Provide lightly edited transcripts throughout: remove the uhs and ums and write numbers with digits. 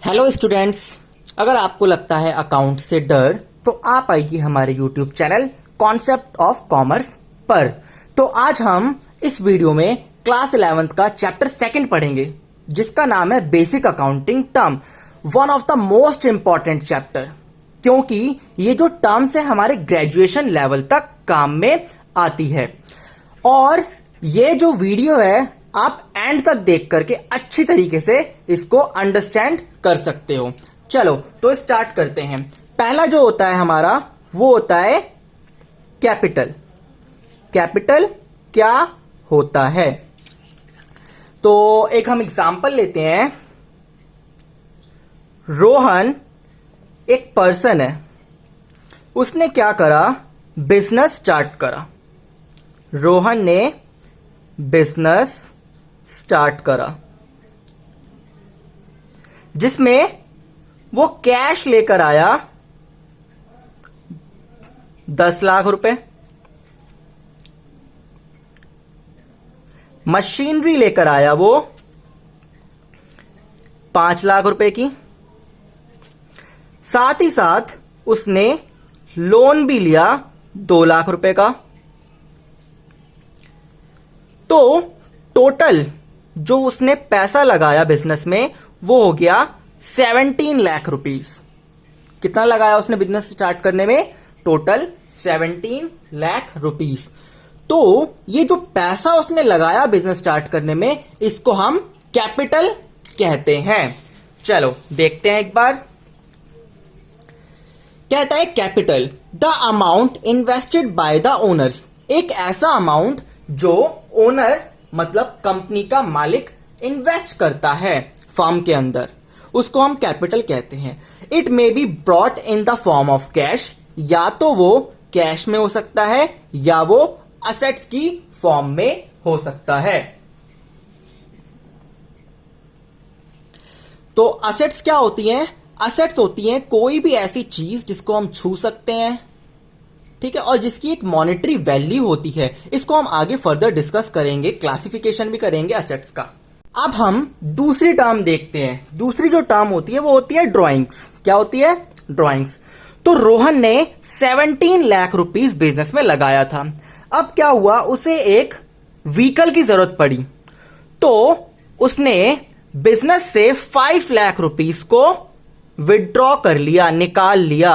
Hello students, अगर आपको लगता है अकाउंट से डर तो आप आइए हमारे YouTube channel concept of commerce पर। तो आज हम इस वीडियो में क्लास 11th का चैप्टर 2 पढ़ेंगे जिसका नाम है basic accounting term. One of the most important chapter, क्योंकि ये जो टर्म्स है हमारे ग्रेजुएशन लेवल तक काम में आती है। और ये जो वीडियो है आप एंड तक देख करके अच्छी तरीके से इसको अंडरस्टैंड कर सकते हो। चलो तो स्टार्ट करते हैं। पहला जो होता है हमारा वो होता है कैपिटल। कैपिटल क्या होता है? तो एक हम एग्जांपल लेते हैं। रोहन एक पर्सन है, उसने क्या करा? बिजनेस स्टार्ट करा। रोहन ने बिजनेस स्टार्ट करा जिसमें वो कैश लेकर आया 10 लाख रुपए, मशीनरी लेकर आया वो 5 लाख रुपए की, साथ ही साथ उसने लोन भी लिया 2 लाख रुपए का। तो टोटल जो उसने पैसा लगाया बिजनेस में वो हो गया 17 लाख रुपीस। कितना लगाया उसने बिजनेस स्टार्ट करने में? Total 17 lakh rupees. तो ये जो पैसा उसने लगाया बिजनेस स्टार्ट करने में, इसको हम कैपिटल कहते हैं। चलो देखते हैं एक बार। कहता है capital the amount invested by the owners. एक ऐसा अमाउंट जो ओनर मतलब कंपनी का मालिक इन्वेस्ट करता है फर्म के अंदर, उसको हम कैपिटल कहते हैं। It may be brought in the form of cash, या तो वो कैश में हो सकता है या वो असेट्स की फॉर्म में हो सकता है। तो असेट्स क्या होती हैं? असेट्स होती हैं कोई भी ऐसी चीज जिसको हम छू सकते हैं, ठीक है, और जिसकी एक मॉनेटरी वैल्यू होती है। इसको हम आगे फर्दर डिस्कस करेंगे, क्लासिफिकेशन भी करेंगे असेट्स का। अब हम दूसरी टर्म देखते हैं। दूसरी जो टर्म होती है वो होती है ड्राइंग्स। क्या होती है? ड्राइंग्स। तो रोहन ने 17 लाख रुपीस बिजनेस में लगाया था। अब क्या हुआ? उसे एक व्हीकल की जरूरत पड़ी, तो उसने बिजनेस से 5 लाख रुपीस को विड्रॉ कर लिया, निकाल लिया।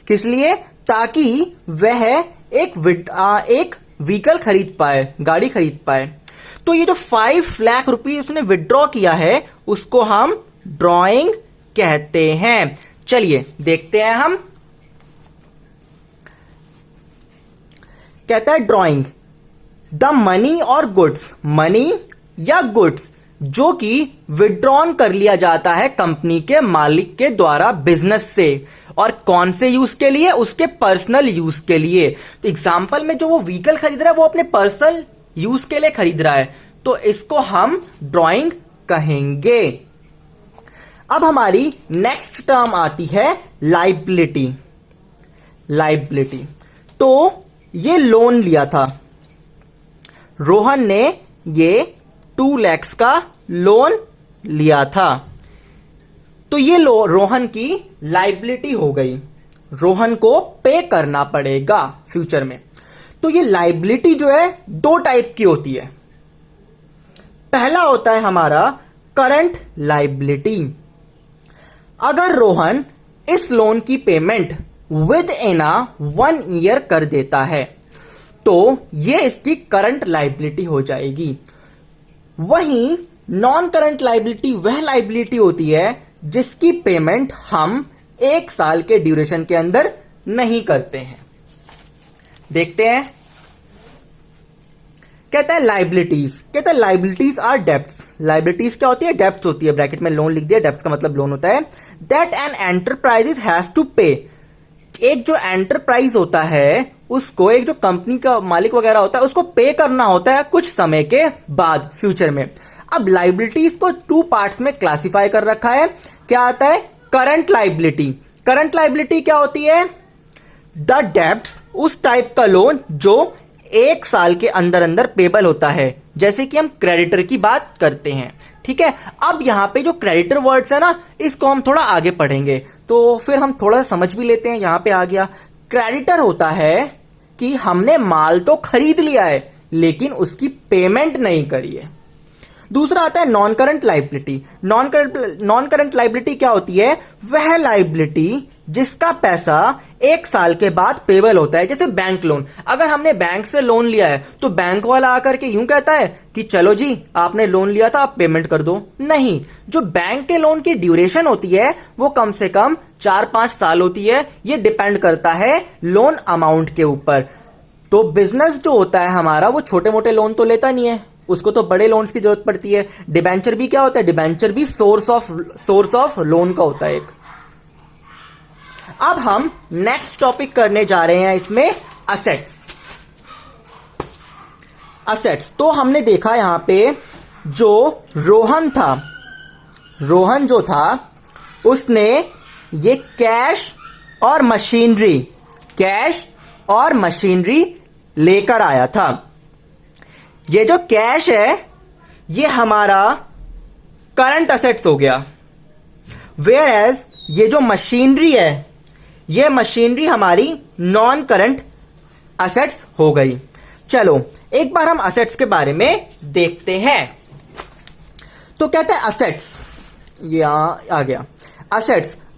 किस लिए? ताकि वह एक व्हीकल खरीद पाए, गाड़ी खरीद पाए। तो ये जो 5 लाख रुपए उसने विड्रॉ किया है उसको हम ड्राइंग कहते हैं। चलिए देखते हैं हम। कहता है ड्राइंग द मनी और गुड्स, मनी या गुड्स जो कि विड्रॉन कर लिया जाता है कंपनी के मालिक के द्वारा बिजनेस से। और कौन से यूज के लिए? उसके पर्सनल यूज के लिए। तो एग्जांपल में जो वो व्हीकल खरीद रहा है वो अपने पर्सनल यूज के लिए खरीद रहा है, तो इसको हम ड्राइंग कहेंगे। अब हमारी नेक्स्ट टर्म आती है लायबिलिटी। लायबिलिटी, तो ये लोन लिया था रोहन ने, ये 2 लाख का लोन लिया था। तो ये रोहन की लायबिलिटी हो गई, रोहन को पे करना पड़ेगा फ्यूचर में। तो ये लायबिलिटी जो है 2 टाइप की होती है। पहला होता है हमारा करंट लायबिलिटी। अगर रोहन इस लोन की पेमेंट विद इन 1 ईयर कर देता है तो ये इसकी करंट लायबिलिटी हो जाएगी। वहीं नॉन करंट लायबिलिटी वह लायबिलिटी होती है जिसकी पेमेंट हम 1 साल के ड्यूरेशन के अंदर नहीं करते हैं। देखते हैं। कहता है लायबिलिटीज। कहता है लायबिलिटीज आर डेब्ट्स। लायबिलिटीज क्या होती है? डेब्ट्स होती है। ब्रैकेट में लोन लिख दिया, डेब्ट्स का मतलब लोन होता है। That an enterprise has to pay. एक जो एंटरप्राइज होता है उसको, एक जो कंपनी का मालिक वगैरह होता है उसको पे करना होता है कुछ समय के बाद, फ्यूचर में। अब लायबिलिटीज को 2 पार्ट्स में क्लासिफाई कर रखा है। क्या आता है? Current liability. करंट लायबिलिटी क्या होती है? द डेब्ट्स, उस टाइप का लोन जो 1 साल के अंदर अंदर पेबल होता है, जैसे कि हम क्रेडिटर की बात करते हैं। ठीक है। अब यहां पे जो क्रेडिटर वर्ड्स है ना, इसको हम थोड़ा आगे पढ़ेंगे तो फिर हम थोड़ा समझ भी लेते हैं। यहां पे आ गया, क्रेडिटर होता है कि हमने माल तो खरीद लिया है लेकिन उसकी पेमेंट नहीं करी है। दूसरा आता है non current liability. Non current liability क्या होती है? वह लाइबिलिटी जिसका पैसा 1 साल के बाद पेबल होता है, जैसे बैंक लोन। अगर हमने बैंक से लोन लिया है तो बैंक वाला आकर के यूं कहता है कि चलो जी आपने लोन लिया था, आप पेमेंट कर दो। नहीं, जो बैंक के लोन की ड्यूरेशन होती है वो कम से कम 4-5 साल होती है। ये डिपेंड करता है लोन अमाउंट के ऊपर। तो बिजनेस जो होता है हमारा, वो छोटे मोटे लोन तो लेता नहीं है, उसको तो बड़े लोन्स की जरूरत पड़ती है। डिबेंचर भी क्या होता है? डिबेंचर भी सोर्स ऑफ लोन का होता है एक। अब हम नेक्स्ट टॉपिक करने जा रहे हैं इसमें असेट्स। असेट्स तो हमने देखा यहां पे जो रोहन जो था उसने ये कैश और मशीनरी लेकर आया था। ये जो कैश है ये हमारा करंट असेट्स हो गया, वेयर एज ये जो मशीनरी है ये मशीनरी हमारी नॉन करंट असेट्स हो गई। चलो एक बार हम असेट्स के बारे में देखते हैं। तो कहते हैं असेट्स, यहां आ गया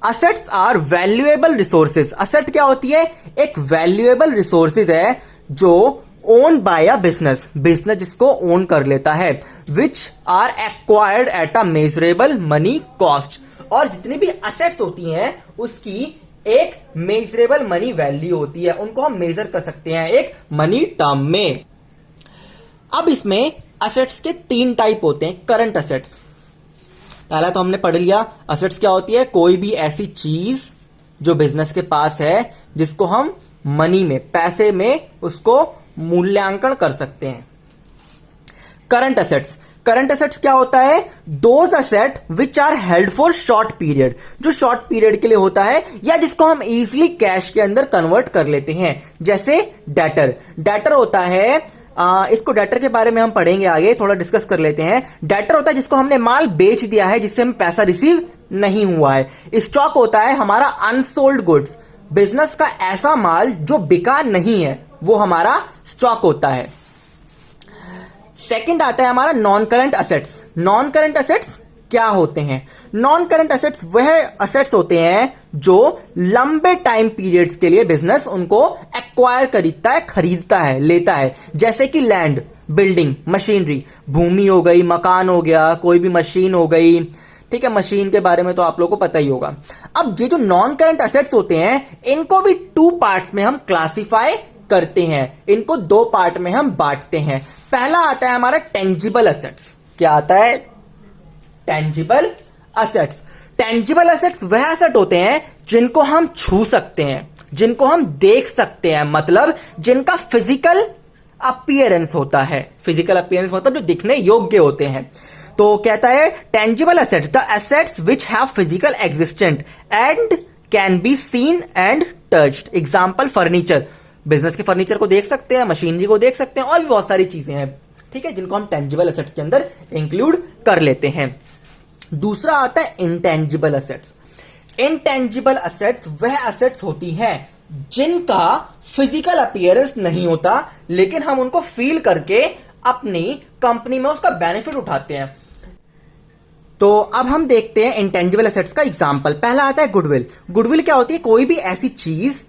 assets are valuable resources. Asset क्या होती है? एक वैल्यूएबल रिसोर्सेज है जो ओन बाय अ बिजनेस जिसको ओन कर लेता है, which are acquired at a measurable money cost. और जितनी भी असेट्स होती हैं उसकी एक मेजरेबल मनी वैल्यू होती है, उनको हम मेजर कर सकते हैं एक मनी टर्म में। अब इसमें असेट्स के 3 टाइप होते हैं। करंट असेट्स, पहला तो हमने पढ़ लिया। असेट्स क्या होती है? कोई भी ऐसी चीज जो बिजनेस के पास है जिसको हम मनी में, पैसे में उसको मूल्यांकन कर सकते हैं। करंट असेट्स क्या होता है? Those asset which are held for short period, जो शॉर्ट पीरियड के लिए होता है या जिसको हम इजीली कैश के अंदर कन्वर्ट कर लेते हैं। जैसे डेटर होता है, इसको डेटर के बारे में हम पढ़ेंगे आगे, थोड़ा डिस्कस कर लेते हैं। डेटर होता है जिसको हमने माल बेच दिया है, जिससे हमें पैसा रिसीव नहीं हुआ है। स्टॉक होता है हमारा अनसोल्ड गुड्स, बिजनेस का ऐसा माल जो बिका नहीं है, वो हमारा स्टॉक होता है। सेकंड आता है हमारा non current assets. Non current assets क्या होते हैं? नॉन करंट असेट्स वह असेट्स होते हैं जो लंबे टाइम पीरियड्स के लिए बिजनेस उनको एक्वायर खरीदता है, लेता है। जैसे कि लैंड, बिल्डिंग, मशीनरी, भूमि हो गई, मकान हो गया, कोई भी मशीन हो गई। ठीक है, मशीन के बारे में तो आप लोगों को पता ही होगा। अब ये जो नॉन करंट असेट्स होते हैं इनको भी 2 पार्ट्स में हम क्लासिफाई करते हैं, इनको 2 पार्ट में हम बांटते हैं। पहला आता है हमारा टेंजिबल असेट्स। क्या आता है? Tangible assets. टेंजिबल असेट्स वह असेट होते हैं जिनको हम छू सकते हैं, जिनको हम देख सकते हैं, मतलब जिनका फिजिकल अपीयरेंस होता है। फिजिकल अपीयरेंस मतलब जो दिखने योग्य होते हैं। तो कहता है tangible assets, the assets which have physical existent and can be seen and touched. Example furniture, business के फर्नीचर को देख सकते हैं, मशीनरी को देख सकते हैं, और भी बहुत सारी चीजें हैं, ठीक है, जिनको हम टेंजिबल असेट्स के अंदर इंक्लूड कर लेते हैं। दूसरा आता है इंटेंजिबल असेट्स। इंटेंजिबल असेट्स वह असेट्स होती हैं जिनका फिजिकल अपीयरेंस नहीं होता, लेकिन हम उनको फील करके अपनी कंपनी में उसका बेनिफिट उठाते हैं। तो अब हम देखते हैं इंटेंजिबल असेट्स का एग्जांपल। पहला आता है गुडविल। गुडविल क्या होती है? कोई भी ऐसी चीज,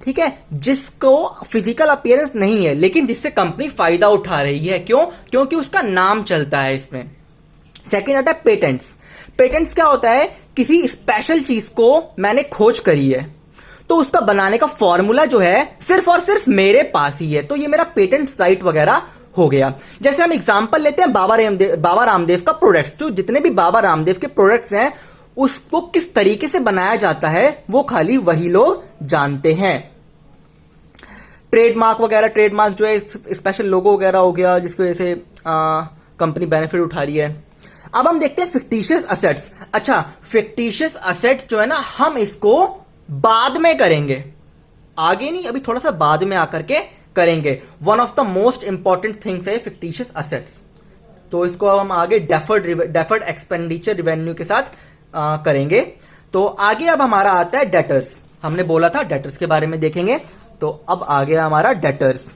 ठीक है, जिसको फिजिकल अपीयरेंस नहीं है लेकिन जिससे कंपनी फायदा उठा रही है। क्यों? क्योंकि उसका नाम चलता है इसमें। सेकंड आता है पेटेंट्स। पेटेंट्स क्या होता है? किसी स्पेशल चीज को मैंने खोज करी है तो उसका बनाने का फॉर्मूला जो है सिर्फ और सिर्फ मेरे पास ही है, तो ये मेरा पेटेंट राइट वगैरह हो गया। जैसे हम एग्जांपल लेते हैं बाबा रामदेव का प्रोडक्ट्स। जो जितने भी बाबा रामदेव के प्रोडक्ट्स हैं उसको किस तरीके से बनाया जाता है वो खाली वही लोग जानते हैं। ट्रेडमार्क वगैरह, ट्रेडमार्क जो है स्पेशल लोगो वगैरह हो गया जिसकी वजह से कंपनी बेनिफिट उठा रही है। अब हम देखते हैं फिक्टिशियस असेट्स। अच्छा, फिक्टिशियस असेट्स जो है ना, हम इसको बाद में करेंगे, आगे नहीं, अभी थोड़ा सा बाद में आकर के करेंगे। One of the most important things है फिक्टिशियस असेट्स। तो इसको अब हम आगे डेफर्ड एक्सपेंडिचर रिवेन्यू के साथ करेंगे। तो आगे अब हमारा आता है डेटर्स। हमने बोला था डेटर्स के बारे में देखेंगे, तो अब आ गया हमारा डेटर्स।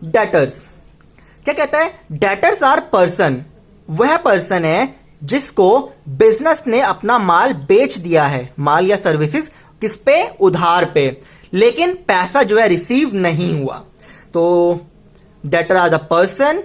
डेटर्स क्या कहता है? डेटर्स आर पर्सन, वह पर्सन है जिसको बिजनेस ने अपना माल बेच दिया है, माल या सर्विसेज, किस पे? उधार पे, लेकिन पैसा जो है रिसीव नहीं हुआ। तो debtor are the person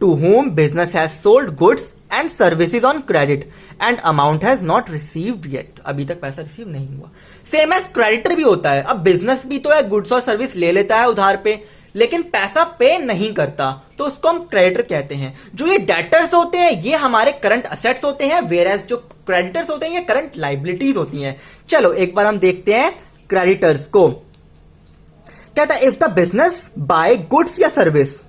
to whom business has sold goods and services on credit and amount has not received yet। अभी तक पैसा रिसीव नहीं हुआ। सेम एज क्रेडिटर भी होता है। अब बिजनेस भी तो है, गुड्स और सर्विस ले लेता है उधार पे, लेकिन पैसा पे नहीं करता, तो उसको हम क्रेडिटर कहते हैं। जो ये डेटर्स होते हैं ये हमारे करंट असेट्स होते हैं, वेयरएज जो क्रेडिटर्स होते हैं ये करंट लाइबिलिटीज होती हैं। चलो एक बार हम देखते हैं क्रेडिटर्स को। कहता है if the business buy goods या service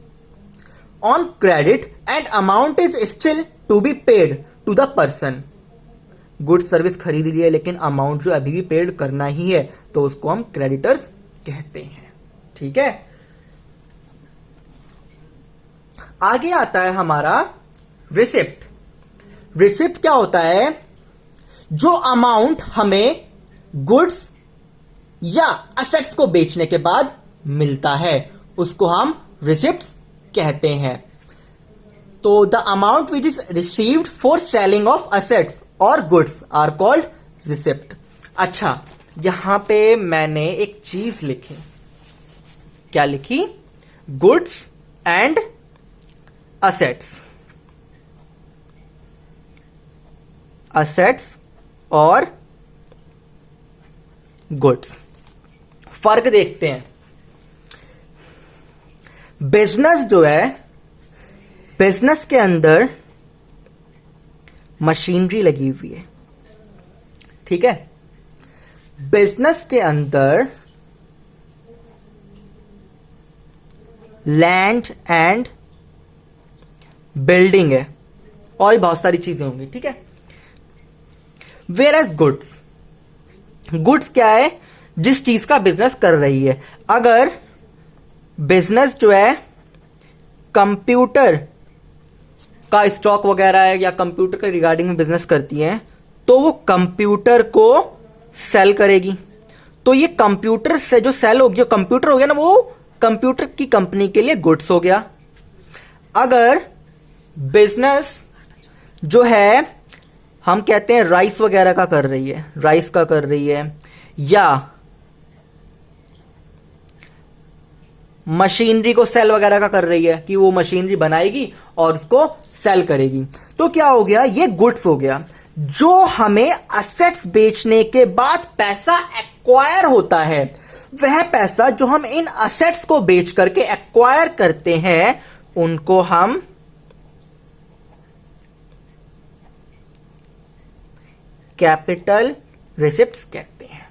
on credit and amount is still to be paid to the person. Goods service खरीद लिया लेकिन अमाउंट जो अभी भी पेड करना ही है, तो उसको हम क्रेडिटर्स कहते हैं। ठीक है, आगे आता है हमारा रिसिप्ट। रिसिप्ट क्या होता है? जो अमाउंट हमें गुड्स या असेट्स को बेचने के बाद मिलता है उसको हम रिसिप्ट्स कहते हैं। तो the amount which is received for selling of assets और गुड्स आर कॉल्ड रिसिप्ट। अच्छा, यहां पे मैंने एक चीज लिखी। क्या लिखी? Goods and assets. असेट्स और गुड्स, फर्क देखते हैं। बिजनेस जो है, बिजनेस के अंदर मशीनरी लगी हुई है। ठीक है, बिजनेस के अंदर लैंड एंड बिल्डिंग है और भी बहुत सारी चीजें होंगी। ठीक है, वेयर एज गुड्स, गुड्स क्या है? जिस चीज का बिजनेस कर रही है। अगर बिजनेस जो है कंप्यूटर का स्टॉक वगैरह है या कंप्यूटर के रिगार्डिंग में बिजनेस करती है, तो वो कंप्यूटर को सेल करेगी। तो ये कंप्यूटर से जो सेल होगी, जो कंप्यूटर हो गया ना, वो कंप्यूटर की कंपनी के लिए गुड्स हो गया। अगर बिजनेस जो है हम कहते हैं राइस वगैरह का कर रही है, राइस का कर रही है, या मशीनरी को सेल वगैरह का कर रही है कि वो मशीनरी बनाएगी और उसको सेल करेगी, तो क्या हो गया? ये गुड्स हो गया। जो हमें असेट्स बेचने के बाद पैसा एक्वायर होता है, वह पैसा जो हम इन असेट्स को बेच करके एक्वायर करते हैं, उनको हम कैपिटल रिसिप्ट्स कहते हैं।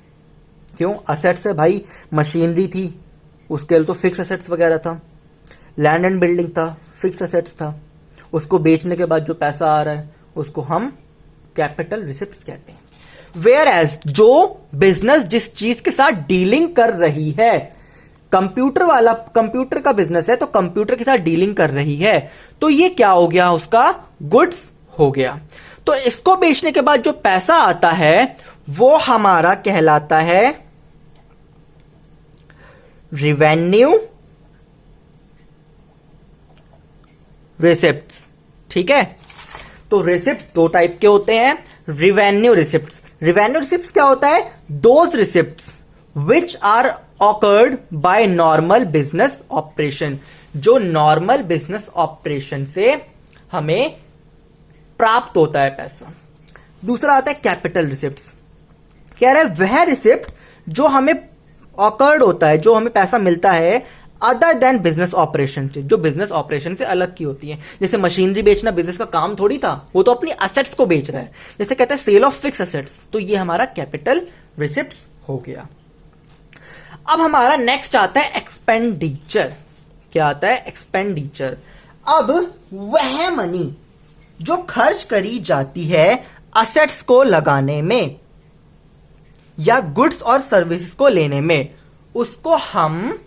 क्यों? असेट्स है भाई, मशीनरी थी उसके लिए तो फिक्स असेट्स वगैरह था, लैंड एंड बिल्डिंग था, फिक्स असेट्स था, उसको बेचने के बाद जो पैसा आ रहा है उसको हम कैपिटल रिसिप्ट्स कहते हैं। वेयर एज जो बिजनेस जिस चीज के साथ डीलिंग कर रही है, कंप्यूटर वाला, कंप्यूटर का बिजनेस है तो कंप्यूटर के साथ डीलिंग कर रही है, तो ये क्या हो गया? उसका गुड्स हो गया। तो इसको बेचने के बाद जो पैसा आता है वो हमारा कहलाता है रिवेन्यू रिसिप्ट्स। ठीक है, तो रिसिप्ट्स दो टाइप के होते हैं। रिवेन्यू रिसिप्ट्स, रिवेन्यू रिसिप्ट्स क्या होता है? Those receipts which are occurred by normal business operation, जो नॉर्मल बिजनेस ऑपरेशन से हमें प्राप्त होता है पैसा। दूसरा आता है कैपिटल रिसिप्ट्स। कह रहे हैं वह रिसिप्ट जो हमें ऑकर्ड होता है, जो हमें पैसा मिलता है अदर देन बिजनेस ऑपरेशन से, जो बिजनेस ऑपरेशन से अलग की होती है। जैसे मशीनरी बेचना बिजनेस का काम थोड़ी था, वो तो अपनी असेट्स को बेच रहा है। जैसे कहते हैं सेल ऑफ फिक्स असेट्स, तो ये हमारा कैपिटल रिसिप्ट्स हो गया। अब हमारा नेक्स्ट आता है एक्सपेंडिचर। क्या आता है? एक्सपेंडिचर। अब वह मनी जो खर्च करी जाती है असेट्स को लगाने में या गुड्स और सर्विसेज को लेने में, उसको हम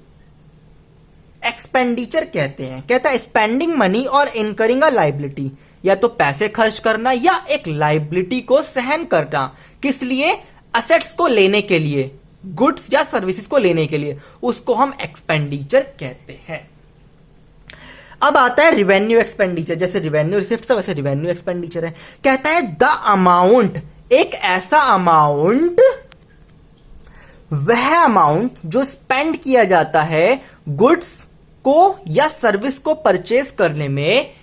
एक्सपेंडिचर कहते हैं। कहता है स्पेंडिंग मनी और इनकरिंग अ लाइबिलिटी, या तो पैसे खर्च करना या एक लाइबिलिटी को सहन करना। किस लिए? असेट्स को लेने के लिए, गुड्स या सर्विसेज को लेने के लिए, उसको हम एक्सपेंडिचर कहते हैं। अब आता है रिवेन्यू एक्सपेंडिचर। जैसे रिवेन्यू रिसिप्ट वैसे रिवेन्यू एक्सपेंडिचर है। कहता है द अमाउंट, एक ऐसा अमाउंट, वह अमाउंट जो स्पेंड किया जाता है गुड्स को या सर्विस को परचेज करने में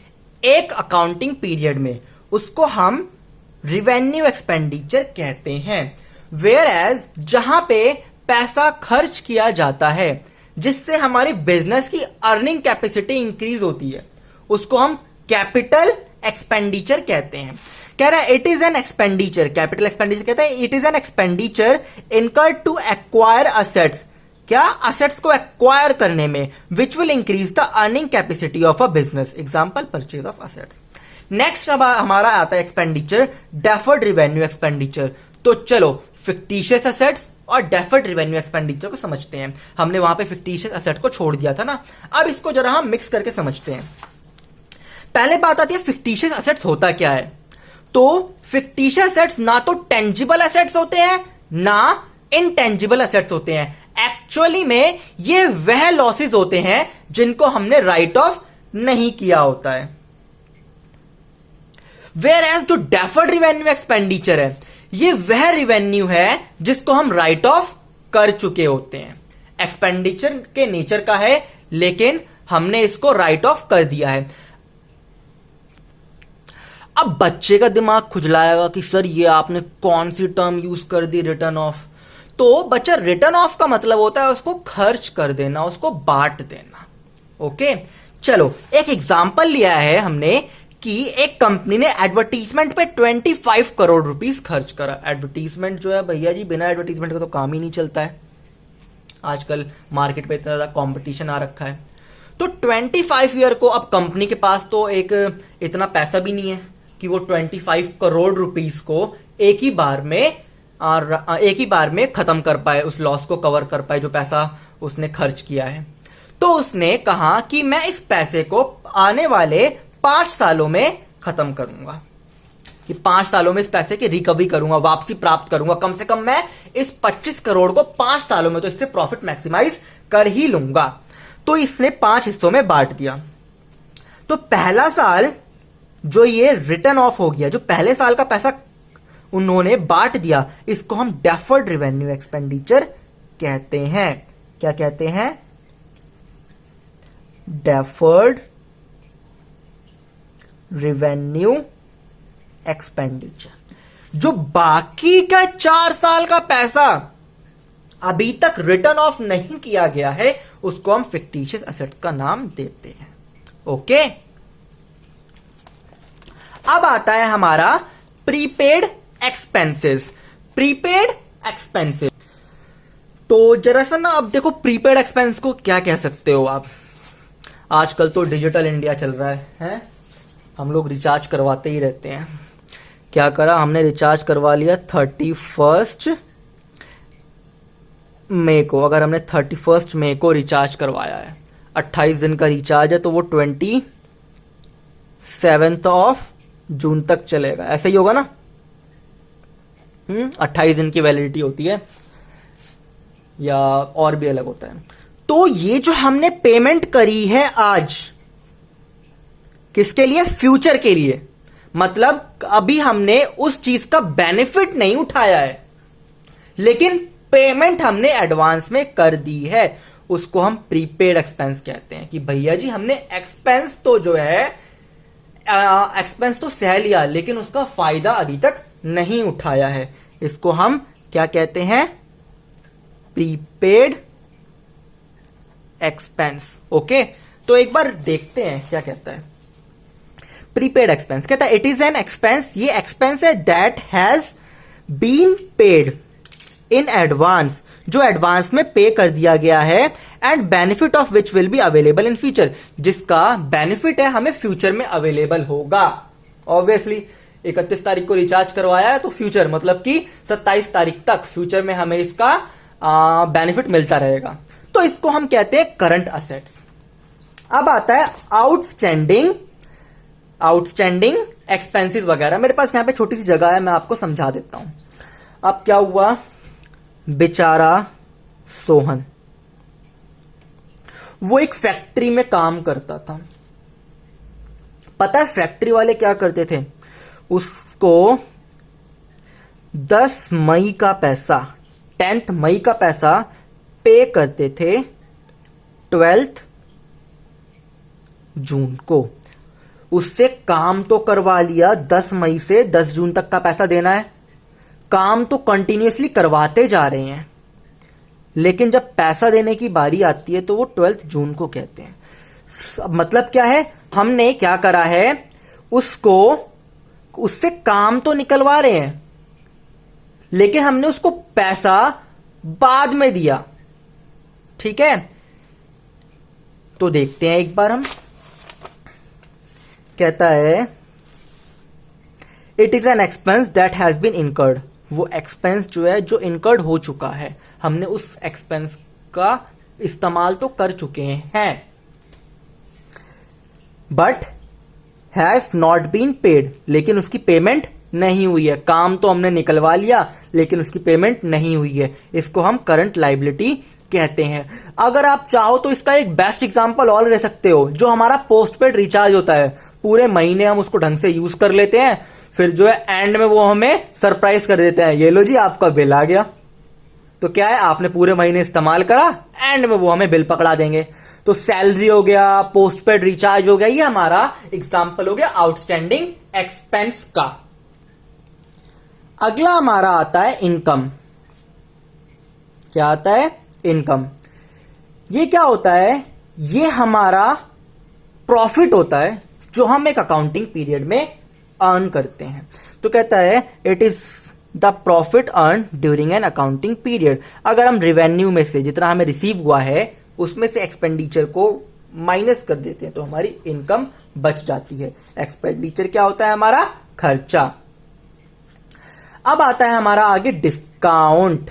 एक अकाउंटिंग पीरियड में, उसको हम रिवेन्यू एक्सपेंडिचर कहते हैं। वेयर एज जहां पे पैसा खर्च किया जाता है जिससे हमारी बिजनेस की अर्निंग कैपेसिटी इंक्रीज होती है, उसको हम कैपिटल एक्सपेंडिचर कहते हैं। कह रहा है it is an expenditure, capital expenditure कहता है it is an expenditure incurred to acquire assets, क्या? असेट्स को एक्वायर करने में, which will increase the earning capacity of a business. Example purchase of assets. Next अब हमारा आता है एक्सपेंडिचर डेफर्ड रिवेन्यू एक्सपेंडिचर। तो चलो फिक्टिशियस असेट्स और डेफर्ड रिवेन्यू एक्सपेंडिचर को समझते हैं। हमने वहां पे फिक्टिशियस असेट को छोड़ दिया था ना, अब इसको जरा हम मिक्स करके समझते हैं। पहले बात आती है फिक्टिशियस असेट्स होता क्या है। तो फिक्टिशियस असेट्स ना तो टेंजिबल असेट्स होते हैं ना इनटेंजिबल असेट्स होते हैं। एक्चुअली में ये वह लॉसेस होते हैं जिनको हमने राइट ऑफ नहीं किया होता है। वेयर एज जो डेफर्ड रिवेन्यू एक्सपेंडिचर है, ये वह रिवेन्यू है जिसको हम राइट ऑफ कर चुके होते हैं। एक्सपेंडिचर के नेचर का है लेकिन हमने इसको राइट ऑफ कर दिया है। अब बच्चे का दिमाग खुजलाएगा कि सर ये आपने कौन सी टर्म यूज कर दी, रिटर्न ऑफ। तो बच्चा, रिटर्न ऑफ का मतलब होता है उसको खर्च कर देना, उसको बांट देना। ओके, चलो एक एग्जांपल लिया है हमने कि एक कंपनी ने एडवर्टीजमेंट पे 25 करोड़ रुपीस खर्च करा। एडवर्टीजमेंट जो है भैया जी, बिना एडवर्टीजमेंट का तो काम ही नहीं चलता है। आजकल मार्केट पे इतना ज्यादा कंपटीशन आ रखा है। तो 25 ईयर को, अब कंपनी के पास तो एक इतना पैसा भी नहीं है कि वो 25 करोड़ रुपीस को एक ही बार में खत्म कर पाए, उस लॉस को कवर कर पाए जो पैसा उसने खर्च किया है। तो उसने कहा कि मैं इस पैसे को आने वाले 5 सालों में खत्म करूंगा, कि 5 सालों में इस पैसे की रिकवरी करूंगा, वापसी प्राप्त करूंगा। कम से कम मैं इस 25 करोड़ को 5 सालों में तो इससे प्रॉफिट मैक्सिमाइज कर ही लूंगा। तो इसने 5 हिस्सों में बांट दिया। तो पहला साल जो ये रिटर्न ऑफ हो गया, जो पहले साल का पैसा उन्होंने बांट दिया, इसको हम डेफर्ड रिवेन्यू एक्सपेंडिचर कहते हैं। क्या कहते हैं? Deferred revenue expenditure. जो बाकी का 4 साल का पैसा अभी तक रिटर्न ऑफ नहीं किया गया है, उसको हम फिक्टिशियस एसेट्स का नाम देते हैं। ओके, अब आता है हमारा प्रीपेड एक्सपेंसेस। प्रीपेड एक्सपेंसेस, तो जरा सा ना, अब देखो प्रीपेड एक्सपेंस को क्या कह सकते हो आप। आजकल तो डिजिटल इंडिया चल रहा है? हम लोग रिचार्ज करवाते ही रहते हैं। क्या करा हमने, रिचार्ज करवा लिया 31 मई को। अगर हमने 31 मई को रिचार्ज करवाया है, 28 दिन का रिचार्ज है, तो वो 27 जून तक चलेगा। ऐसा ही होगा ना? 28 दिन की वैलिडिटी होती है, या और भी अलग होता है। तो ये जो हमने पेमेंट करी है आज, किसके लिए? फ्यूचर के लिए। मतलब अभी हमने उस चीज का बेनिफिट नहीं उठाया है, लेकिन पेमेंट हमने एडवांस में कर दी है। उसको हम प्रीपेड एक्सपेंस कहते हैं कि भैया जी हमने एक्सपेंस तो जो है एक्सपेंस तो सह लिया, लेकिन उसका फायदा अभी तक नहीं उठाया है। इसको हम क्या कहते हैं? Prepaid expense. ओके, तो एक बार देखते हैं क्या कहता है प्रीपेड एक्सपेंस। कहता है इट इज एन एक्सपेंस, ये एक्सपेंस है that has been paid in advance, जो एडवांस में पे कर दिया गया है, and benefit of which will be available in future, जिसका बेनिफिट है हमें फ्यूचर में अवेलेबल होगा। ऑब्वियसली 31 तारीख को रिचार्ज करवाया है तो फ्यूचर मतलब कि 27 तारीख तक फ्यूचर में हमें इसका बेनिफिट मिलता रहेगा। तो इसको हम कहते हैं करंट असेट्स। अब आता है आउटस्टैंडिंग एक्सपेंसेस वगैरह। मेरे पास यहां पे छोटी सी जगह है, मैं आपको समझा देता हूं। अब क्या हुआ, बेचारा सोहन, वो एक फैक्ट्री में काम करता था। पता है फैक्ट्री वाले क्या करते थे, उसको 10 मई का पैसा, 10th मई का पैसा पे करते थे 12th जून को। उससे काम तो करवा लिया, 10 मई से 10 जून तक का पैसा देना है, काम तो कंटिन्यूअसली करवाते जा रहे हैं, लेकिन जब पैसा देने की बारी आती है तो वो 12th जून को कहते हैं। अब मतलब क्या है, हमने क्या करा है, उससे काम तो निकलवा रहे हैं, लेकिन हमने उसको पैसा बाद में दिया। ठीक है, तो देखते हैं एक बार हम। कहता है it is an expense that has been incurred. वो एक्सपेंस जो है, जो इनकर्ड हो चुका है, हमने उस एक्सपेंस का इस्तेमाल तो कर चुके हैं, but has not been paid, लेकिन उसकी पेमेंट नहीं हुई है। काम तो हमने निकलवा लिया, लेकिन उसकी पेमेंट नहीं हुई है। इसको हम करंट लायबिलिटी कहते हैं। अगर आप चाहो तो इसका एक बेस्ट एग्जांपल और ले सकते हो, जो हमारा पोस्ट पेड रिचार्ज होता है, पूरे महीने हम उसको ढंग से यूज कर लेते हैं, फिर जो है एंड में वो हमें सरप्राइज कर देते हैं, ये लो जी आपका बिल आ गया। तो क्या है, आपने पूरे महीने इस्तेमाल करा, एंड में वो हमें बिल पकड़ा देंगे। तो सैलरी हो गया, पोस्ट पेड रिचार्ज हो गया, ये हमारा एग्जांपल हो गया आउटस्टैंडिंग एक्सपेंस का। अगला हमारा आता है इनकम। क्या आता है, इनकम। ये क्या होता है, ये हमारा प्रॉफिट होता है जो हम एक अकाउंटिंग पीरियड में अर्न करते हैं। तो कहता है it is the profit earn during an accounting period. अगर हम रेवेन्यू में से जितना हमें रिसीव हुआ है उसमें से एक्सपेंडिचर को माइनस कर देते हैं तो हमारी इनकम बच जाती है। एक्सपेंडिचर क्या होता है, हमारा खर्चा। अब आता है हमारा आगे डिस्काउंट।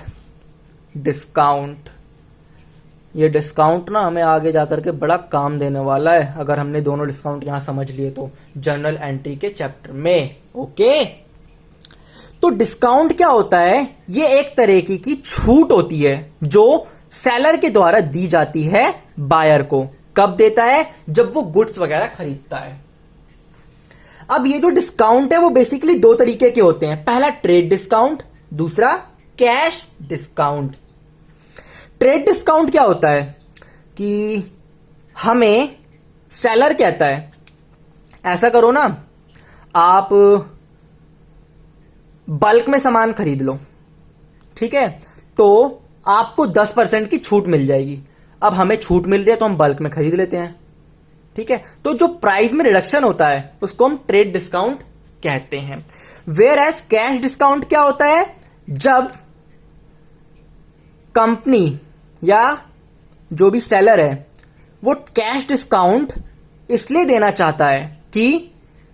ये डिस्काउंट ना हमें आगे जाकर के बड़ा काम देने वाला है, अगर हमने दोनों डिस्काउंट यहां समझ लिए तो, जर्नल एंट्री के चैप्टर में। ओके, तो डिस्काउंट क्या होता है, ये एक तरह की छूट होती है जो सेलर के द्वारा दी जाती है बायर को। कब देता है, जब वो गुड्स वगैरह खरीदता है। अब ये जो डिस्काउंट है वो बेसिकली दो तरीके के होते हैं, पहला ट्रेड डिस्काउंट, दूसरा कैश डिस्काउंट। ट्रेड डिस्काउंट क्या होता है कि हमें सेलर कहता है ऐसा करो ना, आप बल्क में सामान खरीद लो, ठीक है, तो आपको 10% की छूट मिल जाएगी। अब हमें छूट मिल रही है तो हम बल्क में खरीद लेते हैं, ठीक है। तो जो प्राइस में रिडक्शन होता है उसको हम ट्रेड डिस्काउंट कहते हैं। वेयर एज कैश डिस्काउंट क्या होता है, जब कंपनी या जो भी सेलर है वो कैश डिस्काउंट इसलिए देना चाहता है कि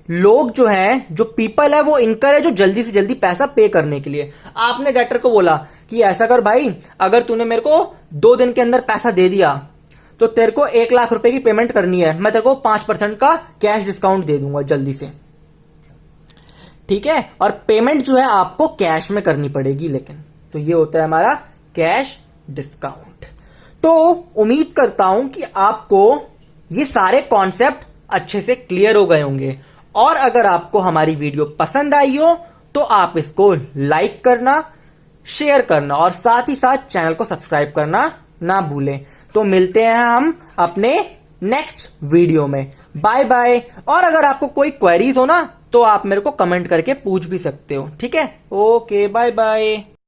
लोग जो हैं, जो पीपल है, वो इनकर है जो जल्दी से जल्दी पैसा पे करने के लिए। आपने डेटर को बोला कि ऐसा कर भाई, अगर तूने मेरे को 2 दिन के अंदर पैसा दे दिया तो तेरे को 1 लाख रुपए की पेमेंट करनी है, मैं तेरे को 5% का कैश डिस्काउंट दे दूंगा जल्दी से, ठीक है। और पेमेंट जो है आपको कैश में करनी पड़ेगी, लेकिन तो ये होता है हमारा कैश डिस्काउंट। तो उम्मीद करता हूं कि आपको ये सारे कॉन्सेप्ट अच्छे से क्लियर हो गए होंगे, और अगर आपको हमारी वीडियो पसंद आई हो तो आप इसको लाइक करना, शेयर करना और साथ ही साथ चैनल को सब्सक्राइब करना ना भूलें। तो मिलते हैं हम अपने नेक्स्ट वीडियो में। Bye bye. और अगर आपको कोई क्वेरीज हो ना तो आप मेरे को कमेंट करके पूछ भी सकते हो, ठीक है। Okay, bye bye.